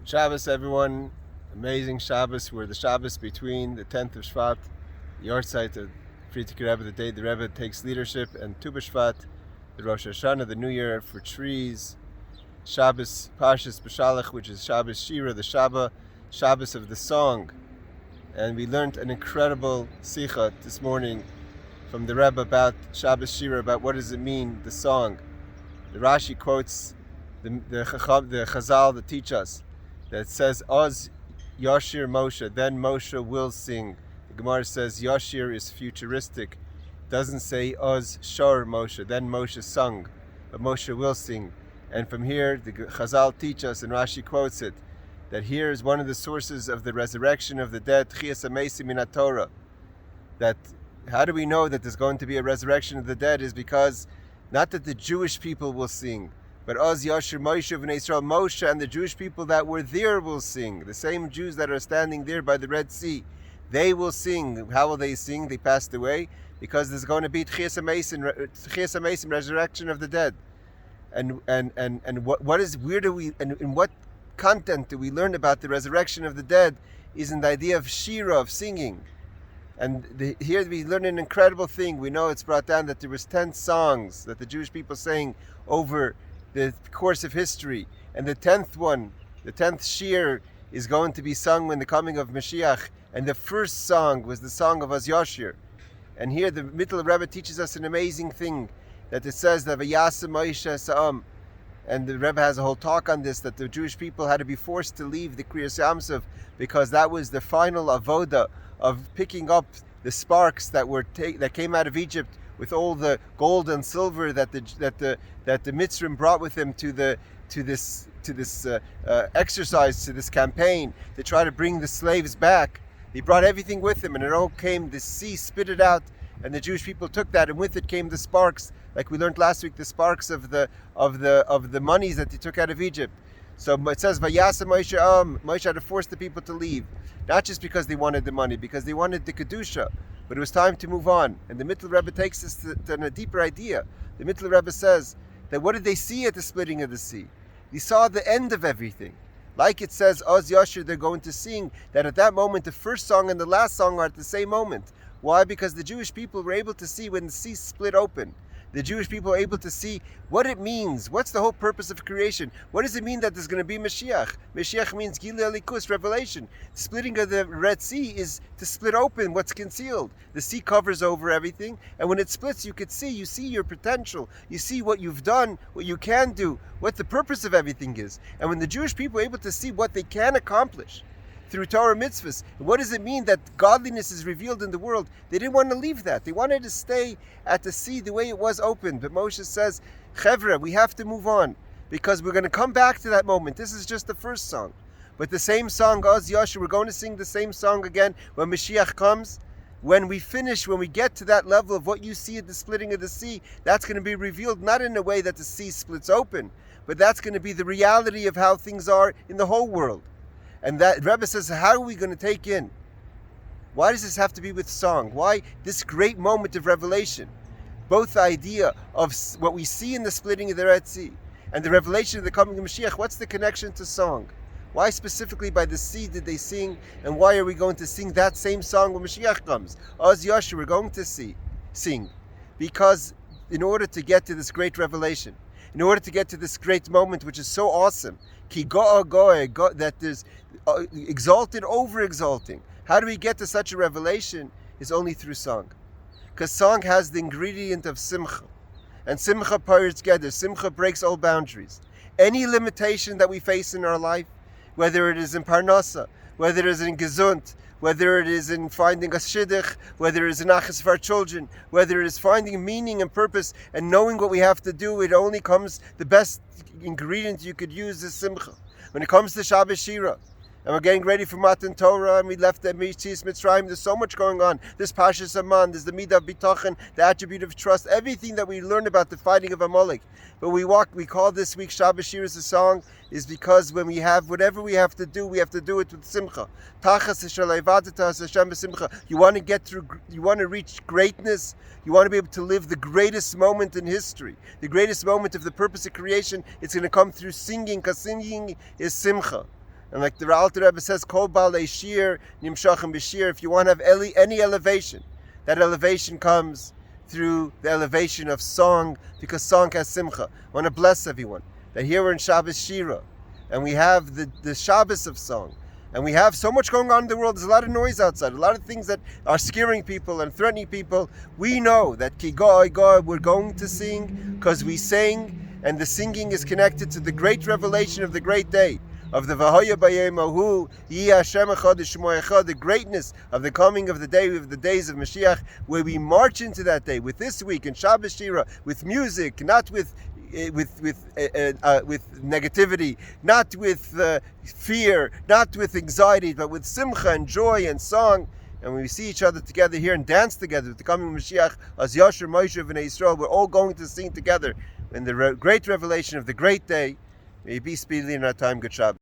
Shabbos, everyone. Amazing Shabbos. We're the Shabbos between the 10th of Shvat, the Yortzeit of Frierdiker Rebbe, the day the Rebbe takes leadership, and Tu B'Shvat, the Rosh Hashanah, the New Year for trees. Shabbos Beshalach, which is Shabbos Shira, the Shabbos of the song. And we learned an incredible Sikha this morning from the Rebbe about Shabbos Shira, about what does it mean, the song. The Rashi quotes the Chazal that teach us, that says, Oz Yashir Moshe, then Moshe will sing. The Gemara says Yashir is futuristic. It doesn't say Oz Shor Moshe, then Moshe sung, but Moshe will sing. And from here, the Chazal teach us, and Rashi quotes it, that here is one of the sources of the resurrection of the dead, Chias HaMeisim in Torah. That how do we know that there's going to be a resurrection of the dead is because not that the Jewish people will sing, but Oz Yashir Moshe v'nei Yisrael, Moshe and the Jewish people that were there will sing. The same Jews that are standing there by the Red Sea, they will sing. How will they sing? They passed away because there's going to be Chias HaMeisim, resurrection of the dead. And what is, where do we, and in what content do we learn about the resurrection of the dead is in the idea of Shira, of singing. And here we learn an incredible thing. We know it's brought down that there was 10 songs that the Jewish people sang over the course of history. And the 10th one, the 10th Shir, is going to be sung when the coming of Mashiach. And the first song was the song of Az Yashir. And here the Mittler Rebbe teaches us an amazing thing, that it says that Vayaseh Moshe Sa'am. And the Rebbe has a whole talk on this, that the Jewish people had to be forced to leave the Kriyas Yamsuf because that was the final avoda of picking up the sparks that came out of Egypt with all the gold and silver that the Mitzrim brought with them to this exercise, to this campaign to try to bring the slaves back. He brought everything with him, and it all came. The sea spit it out, and the Jewish people took that, and with it came the sparks, like we learned last week, the sparks of the monies that they took out of Egypt. So it says, Vayaseh Moshe Moshe had to force the people to leave, not just because they wanted the money, because they wanted the kedusha, but it was time to move on. And the Mittler Rebbe takes us to a deeper idea. The Mittler Rebbe says that what did they see at the splitting of the sea? They saw the end of everything. Like it says, Oz Yashir, they're going to sing, that at that moment the first song and the last song are at the same moment. Why? Because the Jewish people were able to see when the sea split open. The Jewish people are able to see what it means. What's the whole purpose of creation? What does it mean that there's going to be Mashiach? Mashiach means Gilui Elikus, revelation. The splitting of the Red Sea is to split open what's concealed. The sea covers over everything, and when it splits, you see your potential. You see what you've done, what you can do, what the purpose of everything is. And when the Jewish people are able to see what they can accomplish through Torah mitzvahs, what does it mean that godliness is revealed in the world? They didn't want to leave that. They wanted to stay at the sea the way it was open. But Moshe says, Chevra, we have to move on, because we're going to come back to that moment. This is just the first song. But the same song, Oz Yashir, we're going to sing the same song again when Mashiach comes. When we get to that level of what you see at the splitting of the sea, that's going to be revealed not in a way that the sea splits open, but that's going to be the reality of how things are in the whole world. And that Rebbe says, how are we going to take in? Why does this have to be with song? Why this great moment of revelation? Both the idea of what we see in the splitting of the Red Sea and the revelation of the coming of Mashiach, what's the connection to song? Why specifically by the sea did they sing, and why are we going to sing that same song when Mashiach comes? Oz Yashir, we're going to sing. Because in order to get to this great revelation, in order to get to this great moment, which is so awesome, Ki go'a go'a, that there's exalted over exalting. How do we get to such a revelation? Is only through song. Because song has the ingredient of simcha. And simcha pairs together. Simcha breaks all boundaries. Any limitation that we face in our life, whether it is in parnasa, whether it is in gesund, whether it is in finding a shidduch, whether it is in achas for our children, whether it is finding meaning and purpose and knowing what we have to do, it only comes, the best ingredient you could use is simcha. When it comes to Shabbos Shira, and we're getting ready for Matan Torah, and we left the Mitzis Mitzrayim, there's so much going on. There's Pashas Aman, there's the Midah of Bitochen, the attribute of trust, everything that we learn about the fighting of Amalek. But we call this week Shabbos Shira as a song, is because when we have whatever we have to do it with simcha. You want to get through, you want to reach greatness, you want to be able to live the greatest moment in history, the greatest moment of the purpose of creation. It's going to come through singing, because singing is simcha. And like the Alter Rebbe says, Kol Balei Shir Nimshachim B'Shir. If you want to have any elevation, that elevation comes through the elevation of song, because song has simcha. I want to bless everyone that here we're in Shabbos Shira, and we have the Shabbos of song, and we have so much going on in the world. There's a lot of noise outside, a lot of things that are scaring people and threatening people. We know that Ki Goy Goy, we're going to sing because we sang, and the singing is connected to the great revelation of the great day, of the V'hoya Bayem Ahu, Yi Hashem Echad Shemo Echad, the greatness of the coming of the day, of the days of Mashiach, where we march into that day with this week in Shabbos Shira, with music, not with negativity, not with fear, not with anxiety, but with simcha and joy and song. And when we see each other together here and dance together with the coming of Mashiach, as Yasher Moshe V'nei Yisrael, we're all going to sing together in the great revelation of the great day. May it be speedily in our time. Good Shabbos.